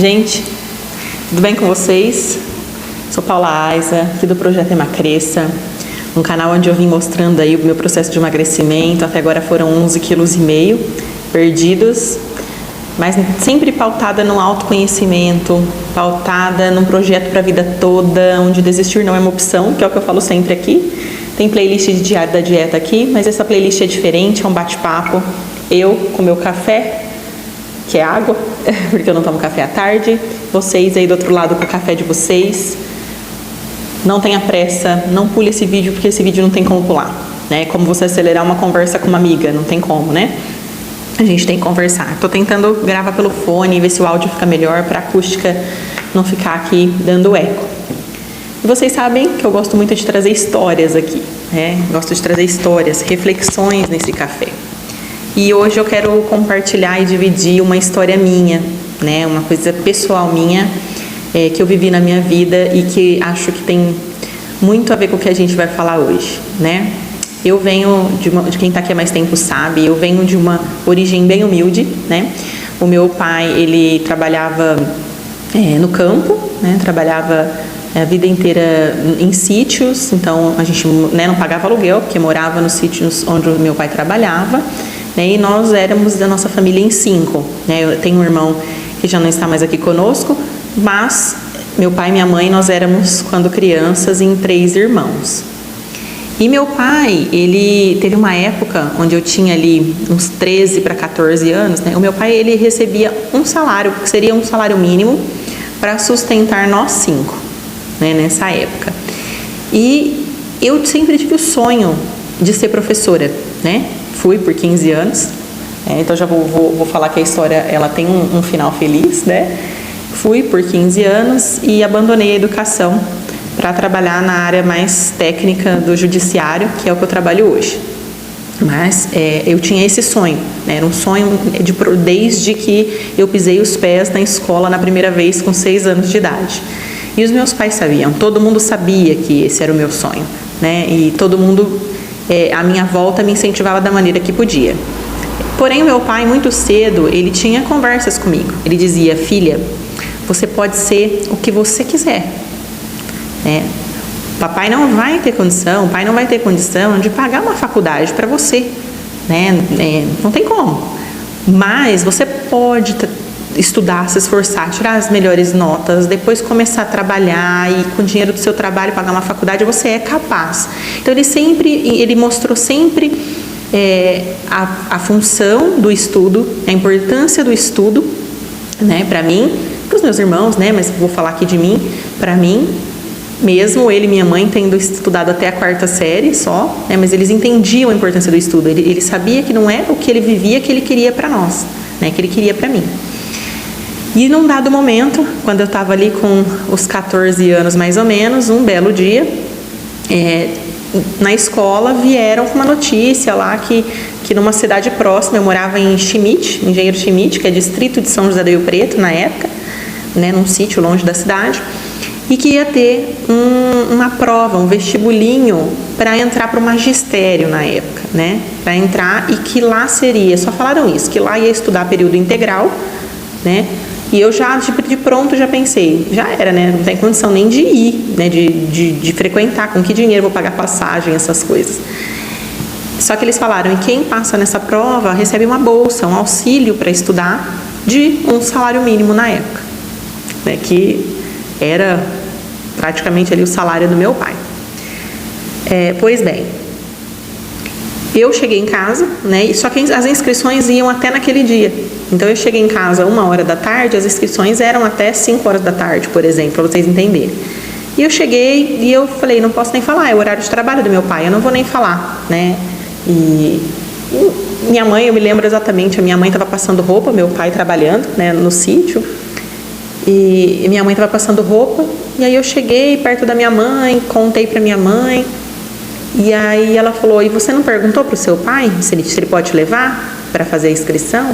Gente, tudo bem com vocês? Sou Paula Aiza, aqui do Projeto Emagreça, um canal onde eu vim mostrando aí o meu processo de emagrecimento. Até agora foram 11,5 kg perdidos, mas sempre pautada no autoconhecimento, pautada num projeto para a vida toda, onde desistir não é uma opção, que é o que eu falo sempre aqui. Tem playlist de Diário da Dieta aqui, mas essa playlist é diferente, é um bate-papo. Eu com meu café, que é água, porque eu não tomo café à tarde. Vocês aí do outro lado com o café de vocês. Não tenha pressa, não pule esse vídeo, porque esse vídeo não tem como pular, né? É como você acelerar uma conversa com uma amiga, não tem como, né? A gente tem que conversar. Tô tentando gravar pelo fone, ver se o áudio fica melhor, para a acústica não ficar aqui dando eco. E vocês sabem que eu gosto muito de trazer histórias aqui, né? Gosto de trazer histórias, reflexões nesse café. E hoje eu quero compartilhar e dividir uma história minha, né? Uma coisa pessoal minha, que eu vivi na minha vida e que acho que tem muito a ver com o que a gente vai falar hoje, né? Eu venho de quem está aqui há mais tempo sabe, eu venho de uma origem bem humilde, né? O meu pai, ele trabalhava no campo, né? Trabalhava a vida inteira em sítios, então a gente, né, não pagava aluguel, porque morava nos sítios onde o meu pai trabalhava, né? E nós éramos da nossa família em 5, né? Eu tenho um irmão que já não está mais aqui conosco, mas meu pai e minha mãe, nós éramos, quando crianças, em 3 irmãos. E meu pai, ele teve uma época onde eu tinha ali uns 13 para 14 anos, né? O meu pai, ele recebia um salário, que seria um salário mínimo, para sustentar nós 5, né? Nessa época. E eu sempre tive o sonho de ser professora, né? Fui por 15 anos, então já vou falar que a história ela tem um final feliz, né? Fui por 15 anos e abandonei a educação para trabalhar na área mais técnica do judiciário, que é o que eu trabalho hoje. Mas eu tinha esse sonho, né? Era um sonho desde que eu pisei os pés na escola na primeira vez com 6 anos de idade. E os meus pais sabiam, todo mundo sabia que esse era o meu sonho, né? E todo mundo, à minha volta, me incentivava da maneira que podia. Porém, o meu pai, muito cedo, ele tinha conversas comigo. Ele dizia: filha, você pode ser o que você quiser, né? Papai não vai ter condição, o pai não vai ter condição de pagar uma faculdade para você, né? Não tem como. Mas você pode estudar, se esforçar, tirar as melhores notas, depois começar a trabalhar e com o dinheiro do seu trabalho pagar uma faculdade, você é capaz. Então ele mostrou sempre a função do estudo, a importância do estudo, né, para mim, para os meus irmãos, né, mas vou falar aqui de mim, para mim, mesmo ele e minha mãe tendo estudado até a 4ª série só, né, mas eles entendiam a importância do estudo. Ele sabia que não é o que ele vivia que ele queria para nós, né, que ele queria para mim. E num dado momento, quando eu estava ali com os 14 anos mais ou menos, um belo dia, na escola vieram com uma notícia lá que numa cidade próxima, eu morava em Schmidt, Engenheiro Schmidt, que é distrito de São José do Rio Preto na época, né, num sítio longe da cidade, e que ia ter uma prova, um vestibulinho para entrar para o magistério na época, né, para entrar, e que lá seria, só falaram isso, que lá ia estudar período integral, né. E eu já, de pronto, já pensei, já era, né? Não tem condição nem de ir, né? De frequentar, com que dinheiro vou pagar passagem, essas coisas. Só que eles falaram, e quem passa nessa prova recebe uma bolsa, um auxílio para estudar de um salário mínimo na época, né? Que era praticamente ali o salário do meu pai. Pois bem, eu cheguei em casa, né? Só que as inscrições iam até naquele dia. Então eu cheguei em casa 1h da tarde, as inscrições eram até 5h da tarde, por exemplo, para vocês entenderem. E eu cheguei e eu falei, não posso nem falar, é o horário de trabalho do meu pai, eu não vou nem falar, né? E minha mãe, eu me lembro exatamente, a minha mãe estava passando roupa, meu pai trabalhando, né, no sítio, e minha mãe estava passando roupa, e aí eu cheguei perto da minha mãe, contei para minha mãe, e aí ela falou, e você não perguntou para o seu pai se ele pode te levar para fazer a inscrição?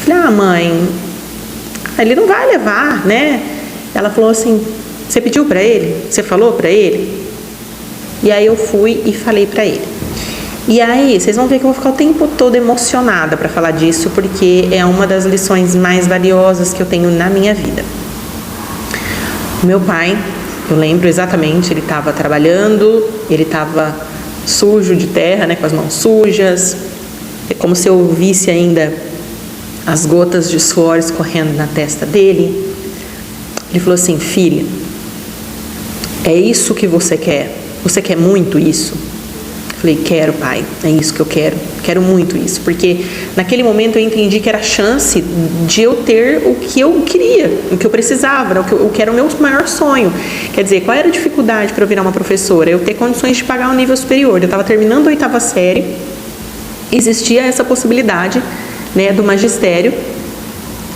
Eu falei, mãe, ele não vai levar, né? Ela falou assim, você pediu para ele? Você falou para ele? E aí eu fui e falei para ele. E aí, vocês vão ver que eu vou ficar o tempo todo emocionada para falar disso, porque é uma das lições mais valiosas que eu tenho na minha vida. Meu pai, eu lembro exatamente, ele estava trabalhando, ele estava sujo de terra, né, com as mãos sujas, é como se eu visse ainda as gotas de suor escorrendo na testa dele. Ele falou assim: filha, é isso que você quer? Você quer muito isso? Eu falei: quero, pai, é isso que eu quero muito isso, porque naquele momento eu entendi que era a chance de eu ter o que eu queria, o que eu precisava, o que era o meu maior sonho. Quer dizer, qual era a dificuldade para eu virar uma professora? Eu ter condições de pagar um nível superior. Eu estava terminando a 8ª série, existia essa possibilidade, né, do magistério,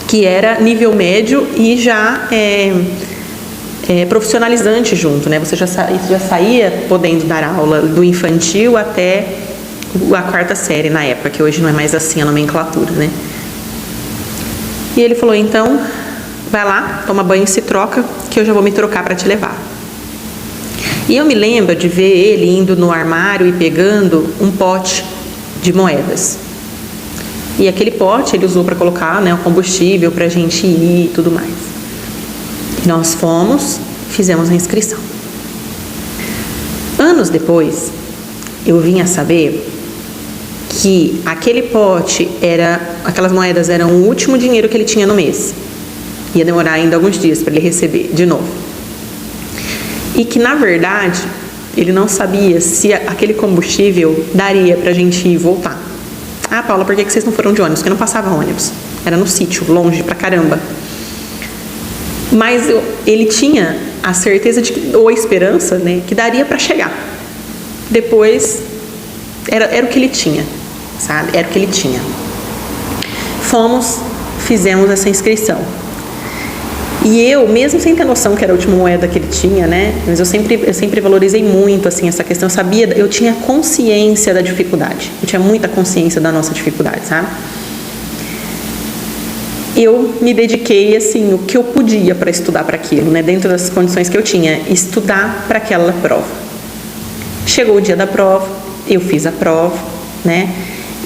que era nível médio e já profissionalizante junto, né? Você já saía podendo dar aula do infantil até a 4ª série na época, que hoje não é mais assim a nomenclatura, né? E ele falou: então, vai lá, toma banho e se troca, que eu já vou me trocar para te levar. E eu me lembro de ver ele indo no armário e pegando um pote de moedas. E aquele pote ele usou para colocar, né, o combustível para a gente ir e tudo mais. Nós fomos, fizemos a inscrição. Anos depois, eu vim a saber que aquele pote aquelas moedas eram o último dinheiro que ele tinha no mês. Ia demorar ainda alguns dias para ele receber de novo. E que, na verdade, ele não sabia se aquele combustível daria para a gente ir e voltar. Ah, Paula, por que vocês não foram de ônibus? Porque não passava ônibus. Era no sítio, longe pra caramba. Mas ele tinha a certeza ou a esperança, né, que daria para chegar. Depois, era o que ele tinha, sabe? Era o que ele tinha. Fomos, fizemos essa inscrição. E eu, mesmo sem ter noção que era a última moeda que ele tinha, né, mas eu sempre valorizei muito, assim, essa questão. Eu tinha consciência da dificuldade. Eu tinha muita consciência da nossa dificuldade, sabe? Eu me dediquei, assim, o que eu podia para estudar para aquilo, né? Dentro das condições que eu tinha, estudar para aquela prova. Chegou o dia da prova, eu fiz a prova, né?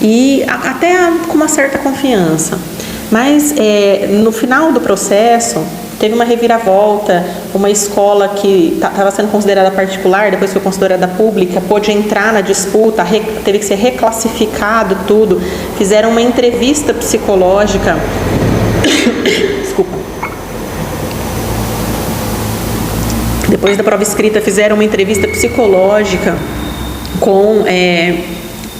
E até com uma certa confiança. Mas no final do processo, teve uma reviravolta, uma escola que estava sendo considerada particular, depois foi considerada pública, pôde entrar na disputa, teve que ser reclassificado tudo, fizeram uma entrevista psicológica. Desculpa. Depois da prova escrita, fizeram uma entrevista psicológica com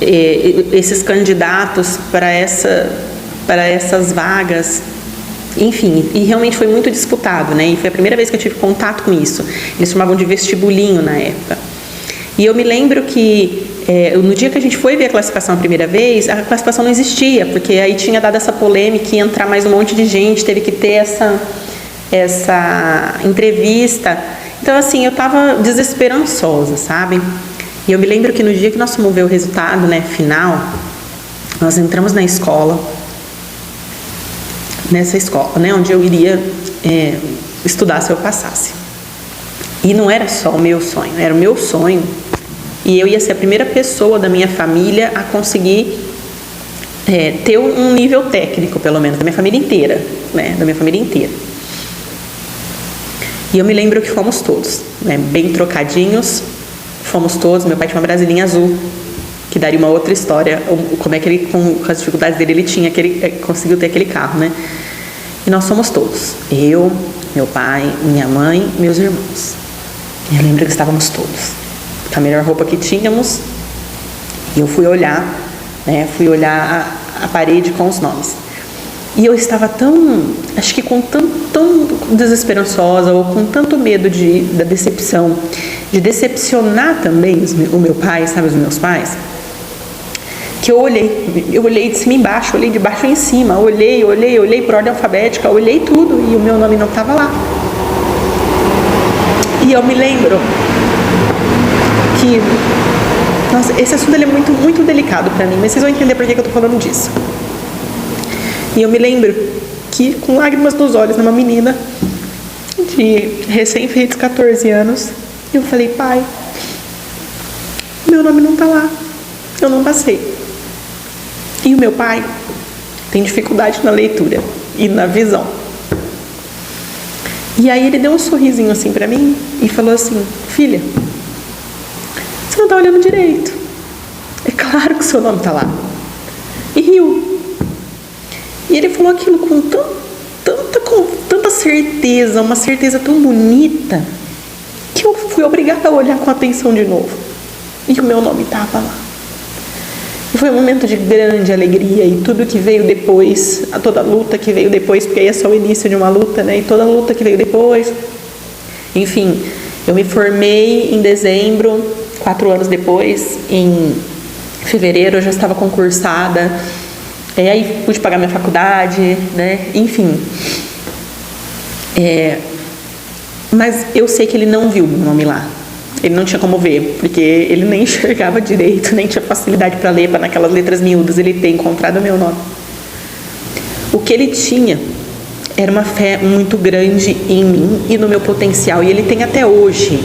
esses candidatos para essas vagas. Enfim, e realmente foi muito disputado, né? E foi a primeira vez que eu tive contato com isso. Eles chamavam de vestibulinho na época. E eu me lembro que no dia que a gente foi ver a classificação a primeira vez, a classificação não existia, porque aí tinha dado essa polêmica, ia entrar mais um monte de gente, teve que ter essa entrevista. Então, assim, eu estava desesperançosa, sabe? E eu me lembro que no dia que nós fomos ver o resultado, né, final, nós entramos na escola, nessa escola, né, onde eu iria estudar se eu passasse. E não era só o meu sonho, era o meu sonho. E eu ia ser a primeira pessoa da minha família a conseguir ter um nível técnico, pelo menos, da minha família inteira, né, da minha família inteira. E eu me lembro que fomos todos, né, bem trocadinhos, fomos todos. Meu pai tinha uma Brasilinha azul, que daria uma outra história, como é que ele, com as dificuldades dele, ele conseguiu ter aquele carro, né? E nós fomos todos, eu, meu pai, minha mãe, meus irmãos. E eu lembro que estávamos todos com a melhor roupa que tínhamos, e eu fui olhar, né, a parede com os nomes. E eu estava acho que tão desesperançosa, ou com tanto medo da decepção, de decepcionar também o meu pai, sabe, os meus pais, que eu olhei de cima embaixo, olhei de baixo em cima, olhei por ordem alfabética, olhei tudo, e o meu nome não estava lá. E eu me lembro que, nossa, esse assunto ele é muito, muito delicado para mim, mas vocês vão entender por que eu estou falando disso. E eu me lembro que, com lágrimas nos olhos, numa menina de recém-feitos 14 anos, eu falei: pai, meu nome não está lá. eu não passei. E o meu pai tem dificuldade na leitura e na visão. E aí ele deu um sorrisinho assim pra mim e falou assim: filha, você não tá olhando direito. É claro que o seu nome tá lá. E riu. E ele falou aquilo com tanta certeza, uma certeza tão bonita, que eu fui obrigada a olhar com atenção de novo. E o meu nome estava lá. E foi um momento de grande alegria, e tudo que veio depois, toda a luta que veio depois, porque aí é só o início de uma luta, né? E toda a luta que veio depois. Enfim, eu me formei em dezembro, 4 anos depois, em fevereiro eu já estava concursada. E aí pude pagar minha faculdade, né? Enfim. Mas eu sei que ele não viu meu nome lá. Ele não tinha como ver, porque ele nem enxergava direito, nem tinha facilidade para ler, para naquelas letras miúdas ele ter encontrado o meu nome. O que ele tinha era uma fé muito grande em mim e no meu potencial, e ele tem até hoje.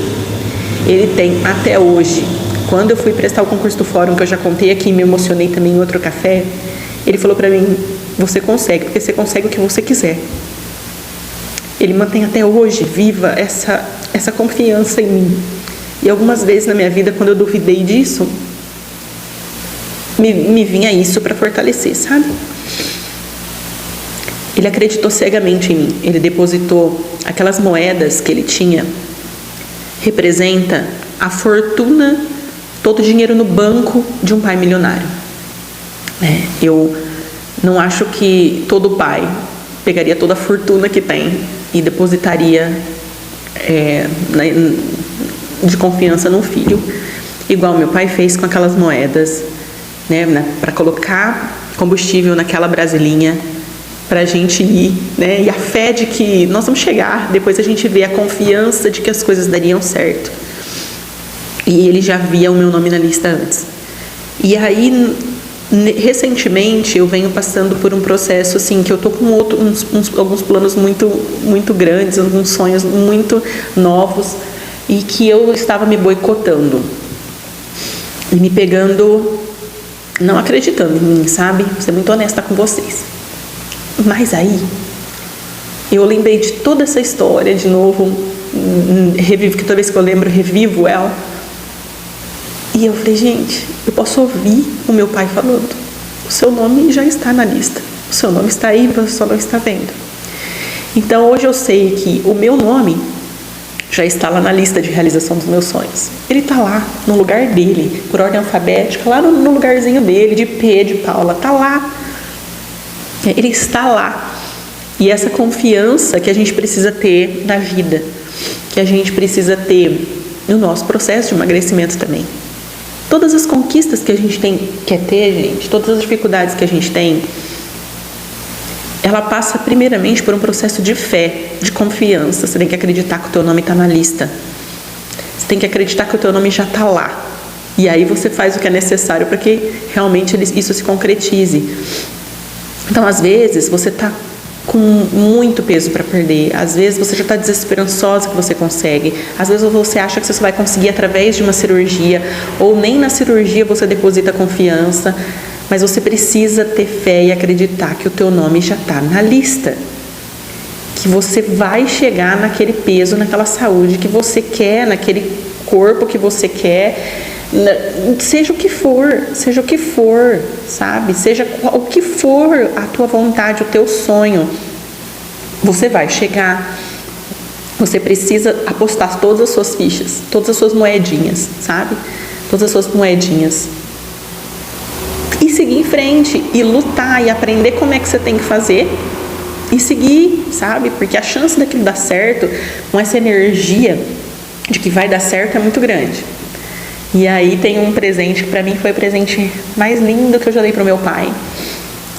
Ele tem até hoje. Quando eu fui prestar o concurso do fórum, que eu já contei aqui, me emocionei também em outro café, ele falou para mim: você consegue, porque você consegue o que você quiser. Ele mantém até hoje viva essa confiança em mim. E algumas vezes na minha vida, quando eu duvidei disso, me vinha isso para fortalecer, sabe? Ele acreditou cegamente em mim. Ele depositou aquelas moedas que ele tinha, representa a fortuna, todo o dinheiro no banco de um pai milionário. Eu não acho que todo pai pegaria toda a fortuna que tem e depositaria de confiança num filho, igual meu pai fez com aquelas moedas, né, para colocar combustível naquela brasilinha, para a gente ir, né, e a fé de que nós vamos chegar. Depois a gente vê a confiança de que as coisas dariam certo. E ele já via o meu nome na lista antes. E aí, recentemente, eu venho passando por um processo assim, que eu tô com alguns planos muito grandes, alguns sonhos muito novos, e que eu estava me boicotando e me pegando, não acreditando em mim, sabe? Vou ser muito honesta com vocês. Mas aí eu lembrei de toda essa história de novo, revivo, que toda vez que eu lembro, revivo ela. E eu falei: gente, eu posso ouvir o meu pai falando: o seu nome já está na lista, o seu nome está aí, você só não está vendo. Então hoje eu sei que o meu nome já está lá na lista de realização dos meus sonhos. Ele está lá, no lugar dele, por ordem alfabética, lá no lugarzinho dele, de P, de Paula, está lá. Ele está lá. E essa confiança que a gente precisa ter na vida, que a gente precisa ter no nosso processo de emagrecimento também. Todas as conquistas que a gente quer ter, gente, todas as dificuldades que a gente tem, ela passa primeiramente por um processo de fé, de confiança. Você tem que acreditar que o teu nome está na lista. Você tem que acreditar que o teu nome já está lá. E aí você faz o que é necessário para que realmente isso se concretize. Então, às vezes, você está com muito peso para perder. Às vezes, você já está desesperançosa que você consegue. Às vezes, você acha que você só vai conseguir através de uma cirurgia. Ou nem na cirurgia você deposita confiança. Mas você precisa ter fé e acreditar que o teu nome já está na lista. Que você vai chegar naquele peso, naquela saúde que você quer, naquele corpo que você quer. Seja o que for, sabe? Seja o que for a tua vontade, o teu sonho, você vai chegar. Você precisa apostar todas as suas fichas, todas as suas moedinhas, sabe? Todas as suas moedinhas. E seguir em frente, e lutar, e aprender como é que você tem que fazer, e seguir, sabe? Porque a chance daquilo dar certo, com essa energia de que vai dar certo, é muito grande. E aí tem um presente que para mim foi o presente mais lindo que eu já dei pro meu pai.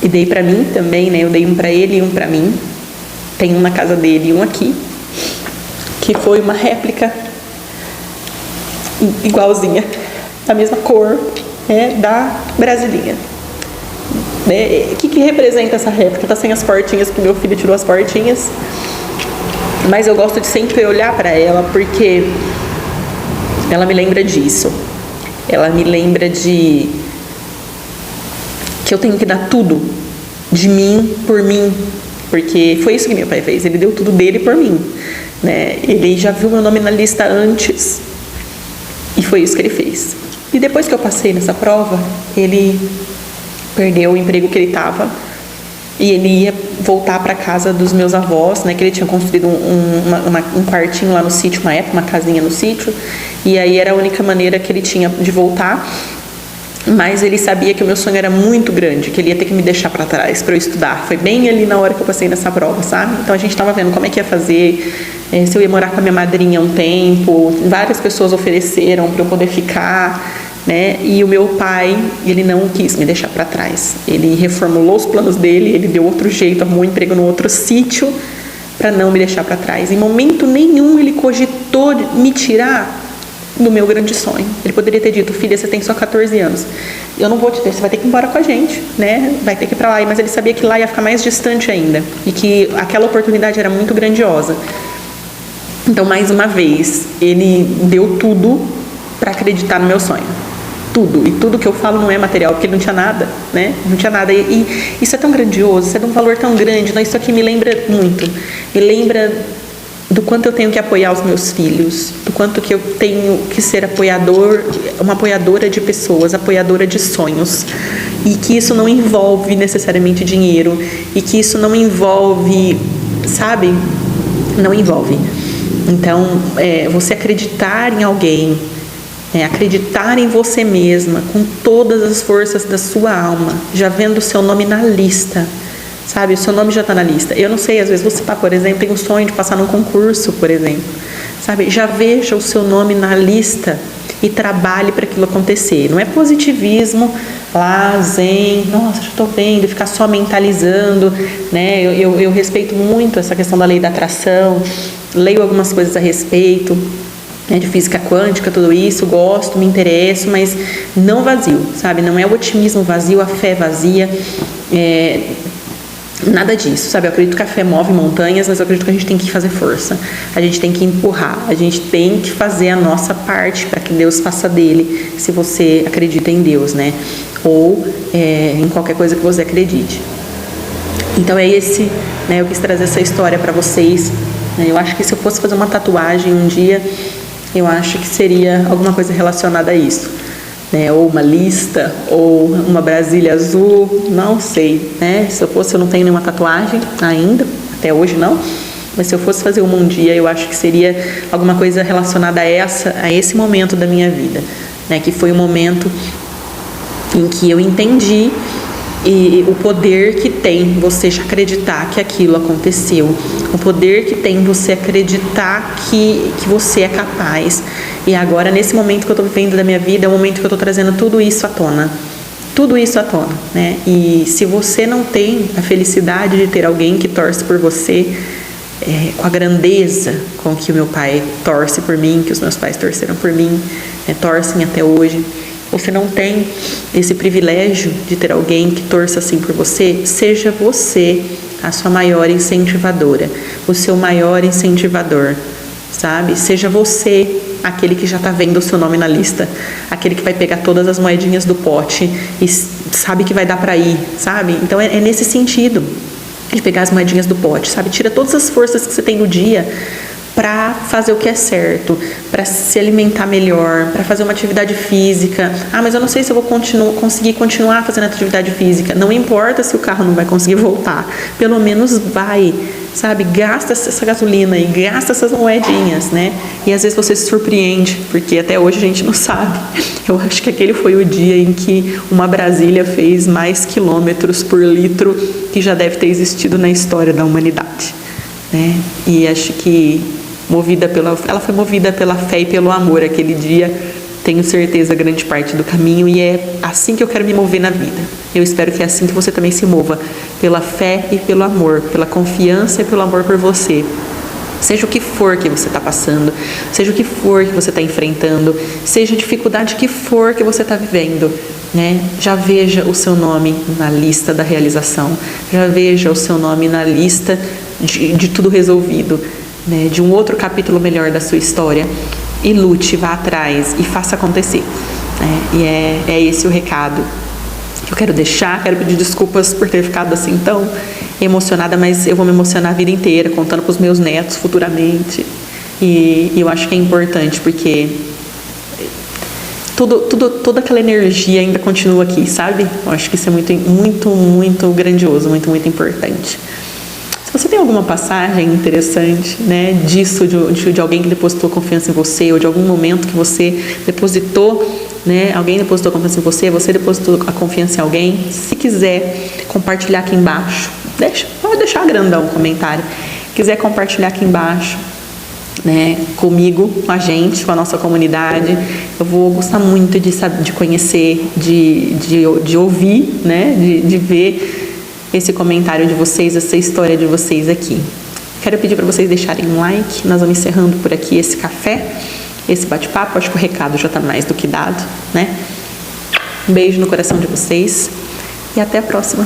E dei para mim também, né? Eu dei um para ele e um para mim. Tem um na casa dele e um aqui. Que foi uma réplica igualzinha, da mesma cor, né? Da brasilinha. O que representa essa réplica? Tá sem as portinhas, porque meu filho tirou as portinhas. Mas eu gosto de sempre olhar para ela, porque ela me lembra disso. Ela me lembra de que eu tenho que dar tudo de mim por mim, porque foi isso que meu pai fez, ele deu tudo dele por mim, né? Ele já viu meu nome na lista antes e foi isso que ele fez. E depois que eu passei nessa prova, ele perdeu o emprego que ele estava e ele ia voltar para casa dos meus avós, né? Que ele tinha construído um quartinho lá no sítio, uma época, uma casinha no sítio, e aí era a única maneira que ele tinha de voltar. Mas ele sabia que o meu sonho era muito grande, que ele ia ter que me deixar para trás para eu estudar. Foi bem ali na hora que eu passei nessa prova, sabe? Então a gente estava vendo como é que ia fazer, se eu ia morar com a minha madrinha um tempo. Várias pessoas ofereceram para eu poder ficar, né? E o meu pai, ele não quis me deixar para trás. Ele reformulou os planos dele, ele deu outro jeito, arrumou um emprego no outro sítio para não me deixar para trás. Em momento nenhum ele cogitou me tirar do meu grande sonho. Ele poderia ter dito: filha, você tem só 14 anos, eu não vou te ter, você vai ter que ir embora com a gente, né? Vai ter que ir pra lá. Mas ele sabia que lá ia ficar mais distante ainda e que aquela oportunidade era muito grandiosa. Então, mais uma vez, ele deu tudo para acreditar no meu sonho. Tudo. E tudo que eu falo não é material, porque ele não tinha nada, né? Não tinha nada. E isso é tão grandioso, isso é de um valor tão grande. Então, isso aqui me lembra muito. Me lembra do quanto eu tenho que apoiar os meus filhos, do quanto que eu tenho que ser uma apoiadora de pessoas, apoiadora de sonhos, e que isso não envolve necessariamente dinheiro, e que isso não envolve, sabe? Não envolve. Então, você acreditar em alguém, acreditar em você mesma, com todas as forças da sua alma, já vendo o seu nome na lista, sabe, o seu nome já está na lista. Eu não sei, às vezes você, por exemplo, tem um sonho de passar num concurso, por exemplo, sabe, já veja o seu nome na lista e trabalhe para aquilo acontecer. Não é positivismo lá, zen, nossa, já estou vendo, ficar só mentalizando, né? Eu respeito muito essa questão da lei da atração, leio algumas coisas a respeito, né, de física quântica, tudo isso, gosto, me interesso, mas não vazio, sabe? Não é o otimismo vazio, a fé vazia, nada disso, sabe? Eu acredito que a fé move montanhas, mas eu acredito que a gente tem que fazer força, a gente tem que empurrar, a gente tem que fazer a nossa parte para que Deus faça dele, se você acredita em Deus, né? Ou em qualquer coisa que você acredite. Então né? Eu quis trazer essa história para vocês, né? Eu acho que se eu fosse fazer uma tatuagem um dia, eu acho que seria alguma coisa relacionada a isso, né? Ou uma lista, ou uma Brasília azul, não sei, né? Se eu fosse, eu não tenho nenhuma tatuagem ainda, até hoje não, mas se eu fosse fazer um dia, eu acho que seria alguma coisa relacionada a esse momento da minha vida, né? Que foi o momento em que eu entendi o poder que tem você acreditar que aquilo aconteceu, o poder que tem você acreditar que você é capaz. E agora, nesse momento que eu estou vivendo da minha vida, é o momento que eu estou trazendo tudo isso à tona, né? E se você não tem a felicidade de ter alguém que torce por você, com a grandeza com que o meu pai torce por mim, que os meus pais torceram por mim, né, torcem até hoje, você não tem esse privilégio de ter alguém que torça assim por você, seja você a sua maior incentivadora, o seu maior incentivador, sabe? Seja você aquele que já está vendo o seu nome na lista, aquele que vai pegar todas as moedinhas do pote e sabe que vai dar para ir, sabe? Então é nesse sentido de pegar as moedinhas do pote, sabe? Tira todas as forças que você tem no dia para fazer o que é certo, para se alimentar melhor, para fazer uma atividade física. Ah, mas eu não sei se eu vou conseguir continuar fazendo atividade física. Não importa se o carro não vai conseguir voltar, pelo menos vai, sabe? Gasta essa gasolina e gasta essas moedinhas, né? E às vezes você se surpreende, porque até hoje a gente não sabe. Eu acho que aquele foi o dia em que uma Brasília fez mais quilômetros por litro que já deve ter existido na história da humanidade, né? E acho que ela foi movida pela fé e pelo amor aquele dia, tenho certeza, grande parte do caminho, e é assim que eu quero me mover na vida. Eu espero que é assim que você também se mova, pela fé e pelo amor, pela confiança e pelo amor por você. Seja o que for que você está passando, seja o que for que você está enfrentando, seja a dificuldade que for que você está vivendo, né? Já veja o seu nome na lista da realização, já veja o seu nome na lista de tudo resolvido, né? De um outro capítulo melhor da sua história, e lute, vá atrás e faça acontecer, né? E é esse o recado que eu quero deixar. Quero pedir desculpas por ter ficado assim tão emocionada, mas eu vou me emocionar a vida inteira, contando para os meus netos futuramente. E eu acho que é importante, porque toda aquela energia ainda continua aqui, sabe? Eu acho que isso é muito grandioso, muito importante. Se você tem alguma passagem interessante, né, disso, de alguém que depositou confiança em você, ou de algum momento que você depositou, né, alguém depositou confiança em você depositou a confiança em alguém, se quiser compartilhar aqui embaixo, pode deixar grandão o comentário. Se quiser compartilhar aqui embaixo, né, comigo, com a gente, com a nossa comunidade, eu vou gostar muito de conhecer, de ouvir, né, de ver esse comentário de vocês, essa história de vocês aqui. Quero pedir para vocês deixarem um like. Nós vamos encerrando por aqui esse café, esse bate-papo. Acho que o recado já está mais do que dado, né? Um beijo no coração de vocês e até a próxima.